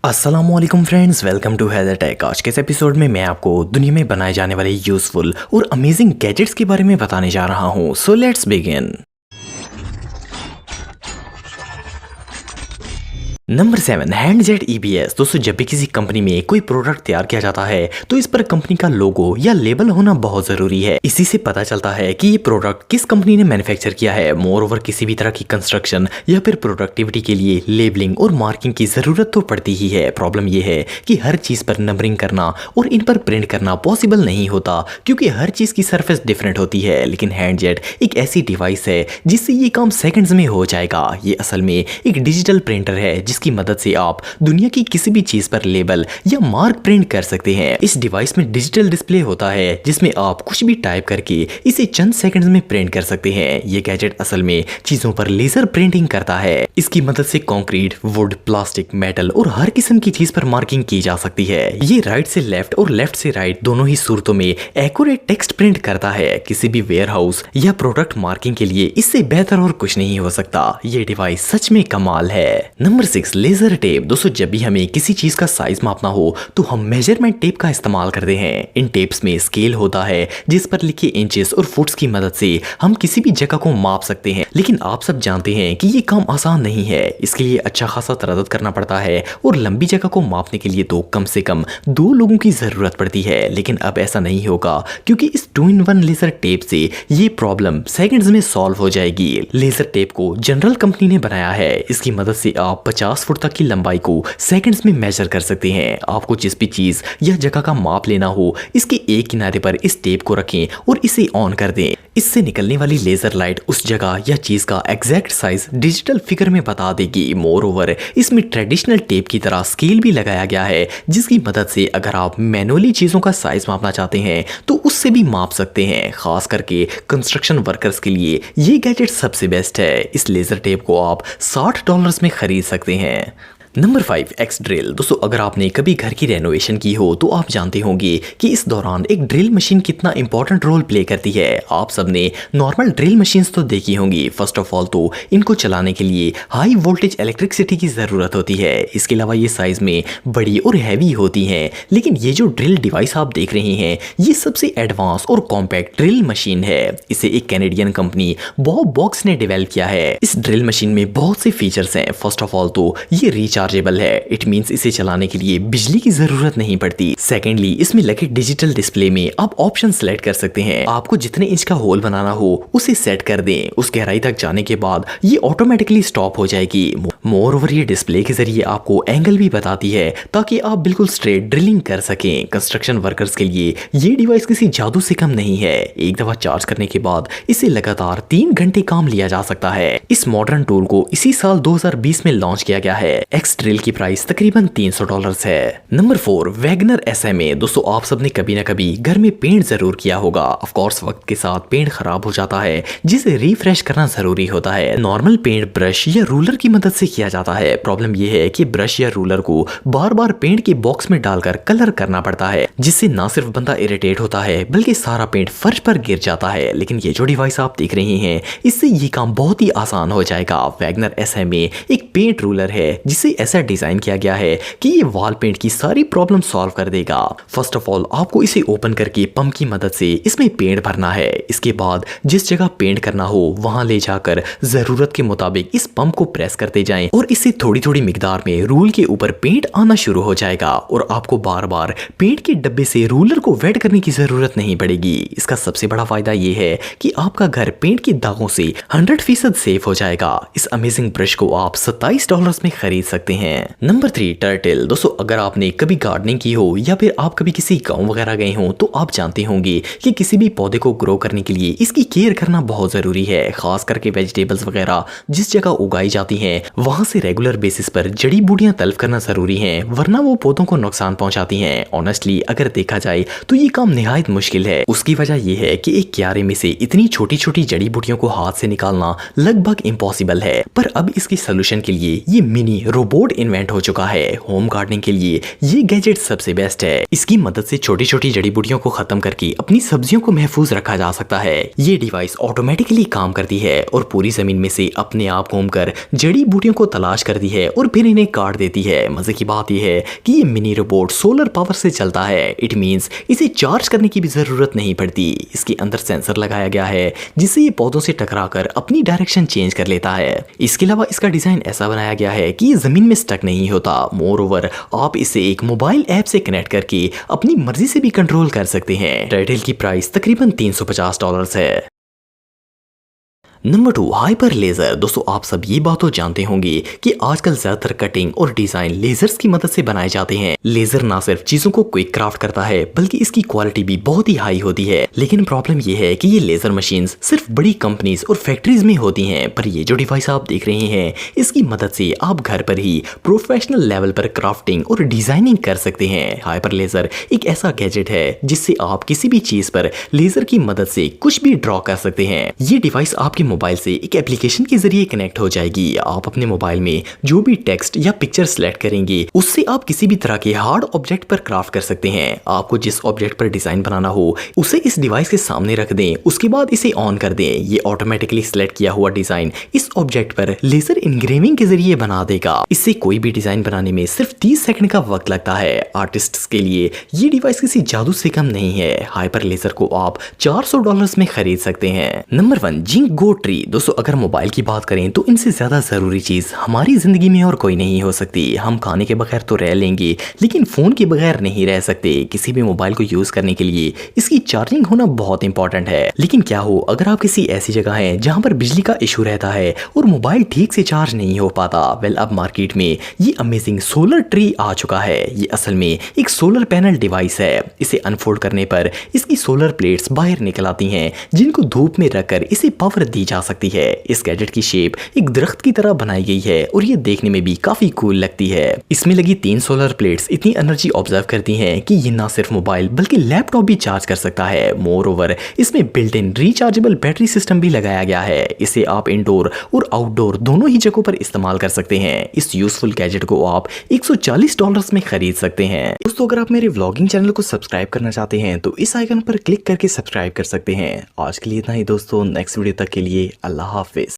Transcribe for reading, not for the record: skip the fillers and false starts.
अस्सलामुअलैकुम friends, welcome to Haidar tech. आज के इस एपिसोड में मैं आपको दुनिया में बनाए जाने वाले यूजफुल और अमेजिंग गैजेट्स के बारे में बताने जा रहा हूँ। So let's begin. Number 7, हैंडजेट EBS। दोस्तों, जब भी किसी कंपनी में कोई प्रोडक्ट तैयार किया जाता है तो इस पर कंपनी का लोगो या लेबल होना बहुत जरूरी है। इसी से पता चलता है कि ये प्रोडक्ट किस कंपनी ने मैन्युफैक्चर किया है। मोर ओवर किसी भी तरह की कंस्ट्रक्शन या फिर प्रोडक्टिविटी के लिए लेबलिंग और मार्किंग की जरूरत तो पड़ती ही है। प्रॉब्लम ये है कि हर चीज पर नंबरिंग करना और इन पर प्रिंट करना पॉसिबल नहीं होता, क्योंकि हर चीज की सरफेस डिफरेंट होती है। लेकिन हैंडजेट एक ऐसी डिवाइस है जिससे ये काम सेकंड्स में हो जाएगा। ये असल में एक डिजिटल प्रिंटर है जिसकी मदद से आप दुनिया की किसी भी चीज पर लेबल या मार्क प्रिंट कर सकते हैं। इस डिवाइस में डिजिटल डिस्प्ले होता है जिसमें आप कुछ भी टाइप करके इसे चंद सेकंड्स में प्रिंट कर सकते हैं। ये गैजेट असल में चीजों पर लेजर प्रिंटिंग करता है। इसकी मदद से कंक्रीट, वुड, प्लास्टिक, मेटल और हर किस्म की चीज पर मार्किंग की जा सकती है। ये राइट से लेफ्ट और लेफ्ट से राइट दोनों ही सूरतों में एक्यूरेट टेक्स्ट प्रिंट करता है। किसी भी वेयरहाउस या प्रोडक्ट मार्किंग के लिए इससे बेहतर और कुछ नहीं हो सकता। ये डिवाइस सच में कमाल है। Number 6, laser tape. दोस्तों, जब भी हमें किसी चीज का साइज मापना हो तो हम मेजरमेंट टेप का इस्तेमाल करते हैं। इन टेप्स में स्केल होता है जिस पर लिखे इंचेस और फुट्स की मदद से हम किसी भी जगह को माप सकते हैं। लेकिन आप सब जानते हैं कि ये काम आसान नहीं है। इसके लिए अच्छा खासा तरद्दुद करना पड़ता है और लंबी जगह को मापने के लिए तो कम से कम 2 लोगों की जरूरत पड़ती है। लेकिन अब ऐसा नहीं होगा, क्योंकि इस 2-in-1 लेजर टेप से ये प्रॉब्लम सेकंड्स में सॉल्व हो जाएगी। लेजर टेप को जनरल कंपनी ने बनाया है। इसकी मदद से आप 50 फुट तक की लंबाई को सेकंड्स में मेजर कर सकते हैं। आपको जिस भी चीज या जगह का माप लेना हो, इसके एक किनारे पर इस टेप को रखें और इसे ऑन कर दें। इससे निकलने वाली लेजर लाइट उस जगह या चीज का एग्जैक्ट साइज डिजिटल फिगर में बता देगी। मोर ओवर इसमें ट्रेडिशनल टेप की तरह स्केल भी लगाया गया है, जिसकी मदद से अगर आप मैनुअली चीजों का साइज मापना चाहते हैं तो उससे भी माप सकते हैं। खास करके कंस्ट्रक्शन वर्कर्स के लिए ये गैजेट सबसे बेस्ट है। इस लेजर टेप को आप $60 में खरीद सकते हैं। Number 5, x drill. दोस्तों, अगर आपने कभी घर की रेनोवेशन की हो तो आप जानते होंगे कि इस दौरान एक ड्रिल मशीन कितना इंपॉर्टेंट रोल प्ले करती है। आप सबने नॉर्मल ड्रिल मशीन्स तो देखी होंगी। फर्स्ट ऑफ ऑल तो इनको चलाने के लिए हाई वोल्टेज इलेक्ट्रिसिटी की जरूरत होती है। इसके अलावा ये साइज में बड़ी और हैवी होती हैं। लेकिन ये जो ड्रिल डिवाइस आप देख रहे हैं, ये सबसे एडवांस और कॉम्पैक्ट ड्रिल मशीन है। इसे एक कैनेडियन कंपनी बॉब बॉक्स ने डेवलप किया है। इस ड्रिल मशीन में बहुत से फीचर्स हैं। फर्स्ट ऑफ ऑल तो ये रिचार्जेबल है। इट मींस इसे चलाने के लिए बिजली की जरूरत नहीं पड़ती। सेकेंडली, इसमें लगे डिजिटल डिस्प्ले में आप ऑप्शन सेलेक्ट कर सकते हैं। आपको जितने इंच का होल बनाना हो उसे सेट कर दें। उस गहराई तक जाने के बाद ये ऑटोमेटिकली स्टॉप हो जाएगी। मोर ओवर ये डिस्प्ले के जरिए आपको एंगल भी बताती है ताकि आप बिल्कुल स्ट्रेट ड्रिलिंग कर सकें। कंस्ट्रक्शन वर्कर्स के लिए ये डिवाइस किसी जादू से कम नहीं है। एक दफा चार्ज करने के बाद इसे लगातार 3 घंटे काम लिया जा सकता है। इस मॉडर्न टूल को इसी साल 2020 में लॉन्च किया गया है। एक्स ड्रिल की प्राइस तकरीबन $300 है। Number 4, Wagner SMA। दोस्तों, आप सबने कभी ना कभी घर में पेंट जरूर किया होगा। ऑफ कोर्स वक्त के साथ पेंट खराब हो जाता है, जिसे रिफ्रेश करना जरूरी होता है। नॉर्मल पेंट ब्रश या रूलर की मदद से किया जाता है। प्रॉब्लम यह है कि ब्रश या रूलर को बार बार पेंट के बॉक्स में डालकर कलर करना पड़ता है, जिससे ना सिर्फ बंदा इरिटेट होता है बल्कि सारा पेंट फर्श पर गिर जाता है। लेकिन ये जो डिवाइस आप देख रहे हैं, इससे ये काम बहुत ही आसान हो जाएगा। वैगनर SMA एक पेंट रूलर है जिसे ऐसा डिजाइन किया गया है कि ये वॉल पेंट की सारी प्रॉब्लम सॉल्व कर देगा। फर्स्ट ऑफ ऑल आपको इसे ओपन करके पंप की मदद से इसमें पेंट भरना है। इसके बाद जिस जगह पेंट करना हो वहां ले जाकर जरूरत के मुताबिक इस पंप को प्रेस करते जाएं और इससे थोड़ी थोड़ी मिकदार में रूल के ऊपर पेंट आना शुरू हो जाएगा और आपको बार बार पेंट के डब्बे से रूलर को वेट करने की जरूरत नहीं पड़ेगी। इसका सबसे बड़ा फायदा यह है कि आपका घर पेंट के दागों से 100% सेफ हो जाएगा। इस अमेजिंग ब्रश को आप $27 में खरीद सकते हैं। Number 3, turtle. दोस्तों, अगर आपने कभी गार्डनिंग की हो या फिर आप कभी किसी गांव वगैरह गए हो तो आप जानते होंगे कि किसी भी पौधे को ग्रो करने के लिए इसकी केयर करना बहुत जरूरी है। खास करके वेजिटेबल्स वगैरह जिस जगह उगाई जाती हैं वहां से रेगुलर बेसिस पर जड़ी बूटियां तल्फ करना जरूरी है, वरना वो पौधों को नुकसान पहुंचाती हैं। ऑनेस्टली अगर देखा जाए तो ये काम निहायत मुश्किल है। उसकी वजह यह है कि एक क्यारे में से इतनी छोटी छोटी जड़ी बूटियों को हाथ से निकालना लगभग इम्पॉसिबल है। पर अब इसके सोल्यूशन के लिए ये मिनी रोबोट इन्वेंट हो चुका है। होम गार्डनिंग के लिए ये गैजेट सबसे बेस्ट है। इसकी मदद से छोटी छोटी जड़ी बूटियों को खत्म करके अपनी सब्जियों को महफूज रखा जा सकता है। ये डिवाइस ऑटोमेटिकली काम करती है और पूरी जमीन में से अपने आप घूमकर जड़ी बूटियों को तलाश करती है और फिर इन्हें काट देती है। मजे की बात यह है कि ये मिनी रोबोट सोलर पावर से चलता है। इट मींस इसे चार्ज करने की भी जरूरत नहीं पड़ती। इसके अंदर सेंसर लगाया गया है जिससे ये पौधों से टकराकर अपनी डायरेक्शन चेंज कर लेता है। इसके अलावा इसका डिजाइन ऐसा बनाया गया है कि ये जमीन में स्टक नहीं होता। मोर ओवर आप इसे एक मोबाइल ऐप से कनेक्ट करके अपनी मर्जी से भी कंट्रोल कर सकते हैं। टाइटल की प्राइस तकरीबन $350 है। Number 2 hyper laser. दोस्तों आप सब ये बात तो जानते होंगे कि आजकल ज्यादातर कटिंग और डिजाइन लेजर्स की मदद से बनाए जाते हैं। लेजर ना सिर्फ चीजों को क्विक क्राफ्ट करता है बल्कि इसकी क्वालिटी भी बहुत ही हाई होती है। लेकिन प्रॉब्लम ये है कि ये लेजर मशीन्स सिर्फ बड़ी कंपनीज और फैक्ट्रीज में होती हैं। पर ये जो डिवाइस आप देख रहे हैं इसकी मदद से आप घर पर ही प्रोफेशनल लेवल पर क्राफ्टिंग और डिजाइनिंग कर सकते हैं। हाइपर लेजर एक ऐसा गैजेट है जिससे आप किसी भी चीज पर लेजर की मदद से कुछ भी ड्रॉ कर सकते हैं। ये डिवाइस आपके मोबाइल से एक एप्लीकेशन के जरिए कनेक्ट हो जाएगी। आप अपने मोबाइल में जो भी टेक्स्ट या पिक्चर सिलेक्ट करेंगे उससे आप किसी भी तरह के हार्ड ऑब्जेक्ट पर क्राफ्ट कर सकते हैं। आपको जिस ऑब्जेक्ट पर डिजाइन बनाना हो उसे इस डिवाइस के सामने रख दें, उसके बाद इसे ऑन कर दें। ये ऑटोमेटिकली सिलेक्ट किया हुआ डिजाइन इस ऑब्जेक्ट पर लेजर इंग्रेविंग के जरिए बना देगा। इससे कोई भी डिजाइन बनाने में सिर्फ 30 सेकंड का वक्त लगता है। आर्टिस्ट्स के लिए ये डिवाइस किसी जादू से कम नहीं है। हाइपर लेजर को आप $400 में खरीद सकते हैं। नंबर 1 जिंक गो ट्री। दोस्तों अगर मोबाइल की बात करें तो इनसे ज्यादा जरूरी चीज हमारी जिंदगी में और कोई नहीं हो सकती। हम खाने के बगैर तो रह लेंगे लेकिन फोन के बगैर नहीं रह सकते। किसी भी मोबाइल को यूज करने के लिए इसकी चार्जिंग होना बहुत इंपॉर्टेंट है। लेकिन क्या हो अगर आप किसी ऐसी जगह हैं जहां पर बिजली का इशू रहता है और मोबाइल ठीक से चार्ज नहीं हो पाता। वेल अब मार्केट में ये अमेजिंग सोलर ट्री आ चुका है। ये असल में एक सोलर पैनल डिवाइस है। इसे अनफोल्ड करने पर इसकी सोलर प्लेट्स बाहर निकल आती हैं जिनको धूप में रखकर इसे पावर दी जा सकती है। इस गैजेट की शेप एक दरख्त की तरह बनाई गई है और ये देखने में भी काफी कूल लगती है। इसमें लगी 3 सोलर प्लेट्स इतनी एनर्जी ऑब्जर्व करती हैं कि ये ना सिर्फ मोबाइल बल्कि लैपटॉप भी चार्ज कर सकता है। मोर ओवर इसमें built in rechargeable battery system भी लगाया गया है। इसे आप इंडोर और आउटडोर दोनों ही जगहों पर इस्तेमाल कर सकते हैं। इस यूजफुल गैजेट को आप $140 में खरीद सकते हैं। दोस्तों अगर आप मेरे व्लॉगिंग चैनल को सब्सक्राइब करना चाहते हैं तो इस आइकन पर क्लिक करके सब्सक्राइब कर सकते हैं। आज के लिए इतना ही दोस्तों, नेक्स्ट वीडियो तक के लिए अल्लाह हाफिज।